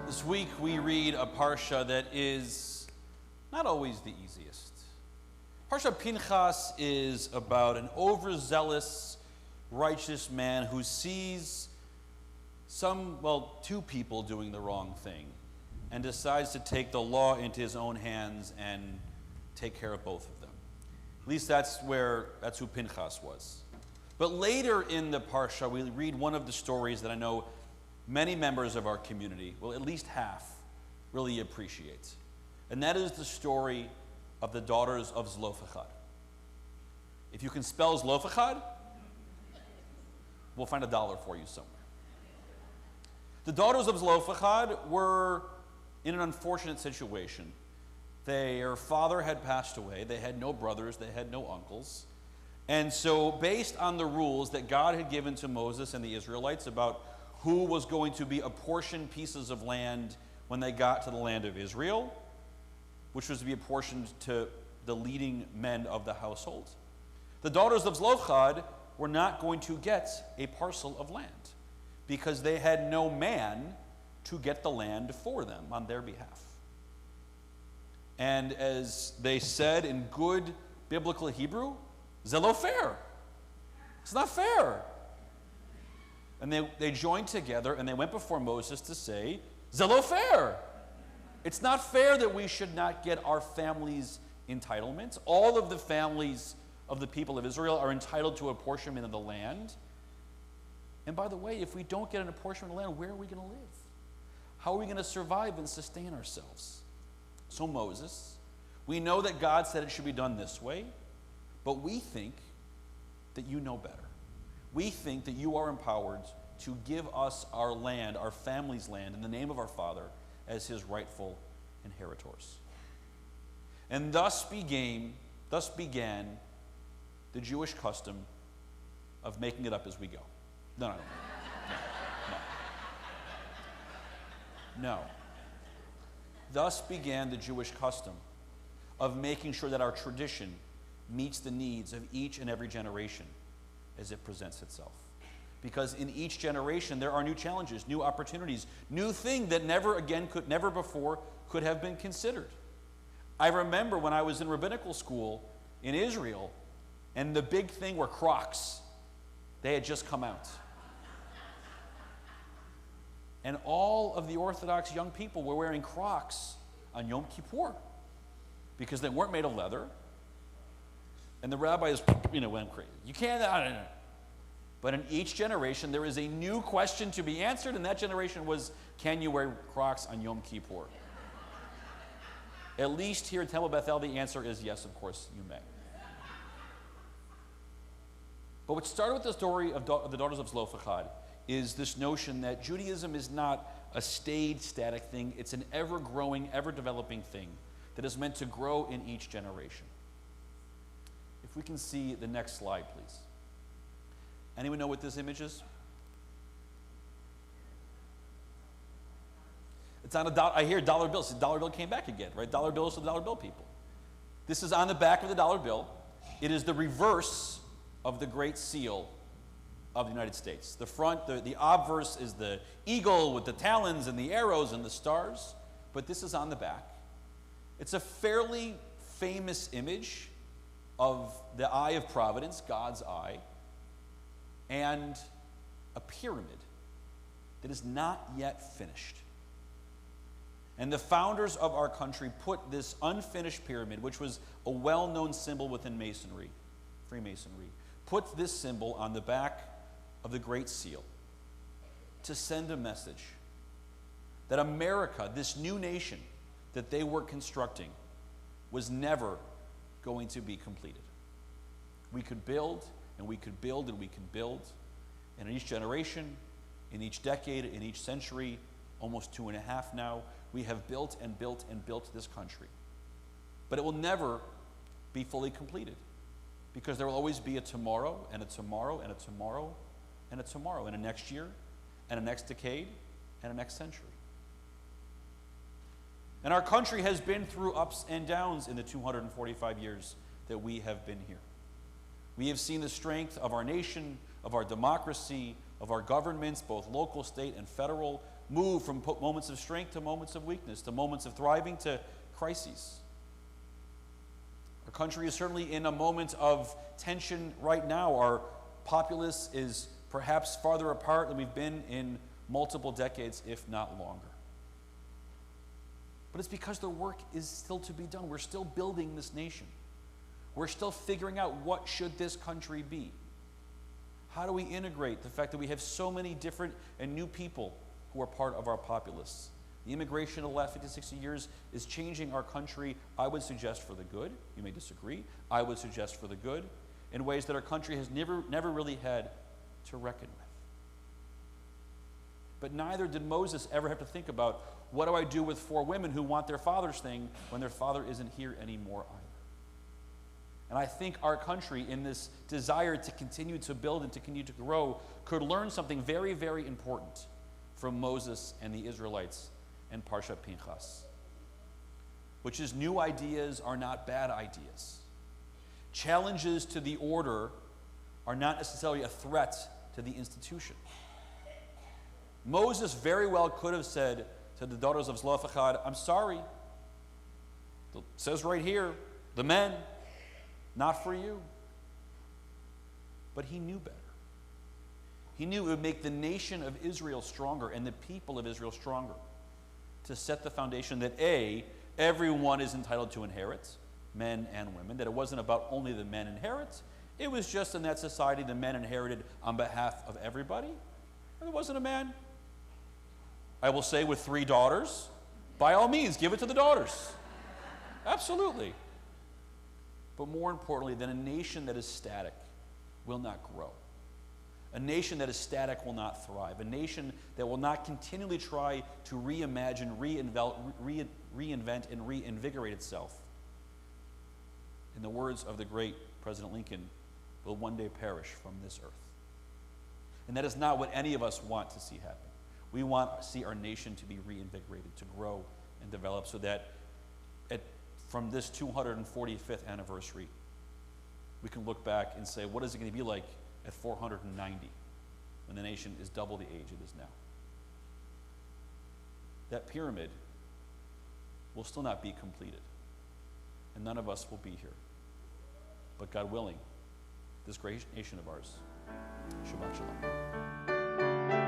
This week we read a parsha that is not always the easiest. Parsha Pinchas is about an overzealous, righteous man who sees two people doing the wrong thing and decides to take the law into his own hands and take care of both of them. At least that's who Pinchas was. But later in the parsha, we read one of the stories that I know many members of our community, well, at least half, really appreciate. And that is the story of the daughters of Zelophehad. If you can spell Zelophehad, we'll find $1 for you somewhere. The daughters of Zelophehad were in an unfortunate situation. Their father had passed away. They had no brothers. They had no uncles. And so based on the rules that God had given to Moses and the Israelites about who was going to be apportioned pieces of land when they got to the land of Israel, which was to be apportioned to the leading men of the household, the daughters of Zelophehad were not going to get a parcel of land because they had no man to get the land for them on their behalf. And as they said in good biblical Hebrew, Zelo fair. It's not fair. And they joined together and they went before Moses to say, Zelo fair. It's not fair that we should not get our families' entitlements. All of the families of the people of Israel are entitled to apportionment of the land. And by the way, if we don't get an apportionment of the land, where are we going to live? How are we going to survive and sustain ourselves? So Moses, we know that God said it should be done this way, but we think that you know better. We think that you are empowered to give us our land, our family's land, in the name of our Father as his rightful inheritors. And thus began the Jewish custom of making it up as we go. No. Thus began the Jewish custom of making sure that our tradition meets the needs of each and every generation as it presents itself. Because in each generation there are new challenges, new opportunities, new things that never before could have been considered. I remember when I was in rabbinical school in Israel, and the big thing were Crocs. They had just come out. And all of the Orthodox young people were wearing Crocs on Yom Kippur because they weren't made of leather. And the rabbis, went crazy. You can't, I don't know. But in each generation, there is a new question to be answered, and that generation was, can you wear Crocs on Yom Kippur? At least here at Temple Bethel, the answer is yes, of course, you may. But what started with the story of the daughters of Zelophehad is this notion that Judaism is not a staid, static thing. It's an ever-growing, ever-developing thing that is meant to grow in each generation. If we can see the next slide, please. Anyone know what this image is? It's on I hear dollar bills. The dollar bill came back again, right? Dollar bills to the dollar bill people. This is on the back of the dollar bill. It is the reverse of the Great Seal of the United States. The front, the obverse is the eagle with the talons and the arrows and the stars, but this is on the back. It's a fairly famous image of the eye of providence, God's eye, and a pyramid that is not yet finished. And the founders of our country put this unfinished pyramid, which was a well-known symbol within Masonry, Freemasonry, put this symbol on the back of the Great Seal to send a message that America, this new nation that they were constructing, was never going to be completed. We could build, and we could build, and we could build. And in each generation, in each decade, in each century, almost 2.5 now, we have built and built and built this country. But it will never be fully completed because there will always be a tomorrow, and a tomorrow, and a tomorrow, and a tomorrow, and a next year, and a next decade, and a next century. And our country has been through ups and downs in the 245 years that we have been here. We have seen the strength of our nation, of our democracy, of our governments, both local, state, and federal. move from moments of strength to moments of weakness, to moments of thriving to crises. Our country is certainly in a moment of tension right now. Our populace is perhaps farther apart than we've been in multiple decades, if not longer. But it's because the work is still to be done. We're still building this nation. We're still figuring out what should this country be. How do we integrate the fact that we have so many different and new people who are part of our populace? The immigration of the last 50, 60 years is changing our country, I would suggest for the good. You may disagree. I would suggest for the good in ways that our country has never really had to reckon with. But neither did Moses ever have to think about, what do I do with 4 women who want their father's thing when their father isn't here anymore either? And I think our country, in this desire to continue to build and to continue to grow, could learn something very, very important from Moses and the Israelites and Parshat Pinchas, which is new ideas are not bad ideas. Challenges to the order are not necessarily a threat to the institution. Moses very well could have said to the daughters of Zelophehad, I'm sorry. It says right here, the men, not for you. But he knew better. He knew it would make the nation of Israel stronger and the people of Israel stronger, to set the foundation that A, everyone is entitled to inherit, men and women, that it wasn't about only the men inherit. It was just in that society the men inherited on behalf of everybody. And there wasn't a man. I will say with 3 daughters, by all means, give it to the daughters. Absolutely. But more importantly, then a nation that is static will not grow. A nation that is static will not thrive. A nation that will not continually try to reimagine, reinvent, and reinvigorate itself, in the words of the great President Lincoln, will one day perish from this earth. And that is not what any of us want to see happen. We want to see our nation to be reinvigorated, to grow and develop, so that from this 245th anniversary, we can look back and say, what is it going to be like at 490, when the nation is double the age it is now? That pyramid will still not be completed, and none of us will be here. But God willing, this great nation of ours, Shabbat Shalom.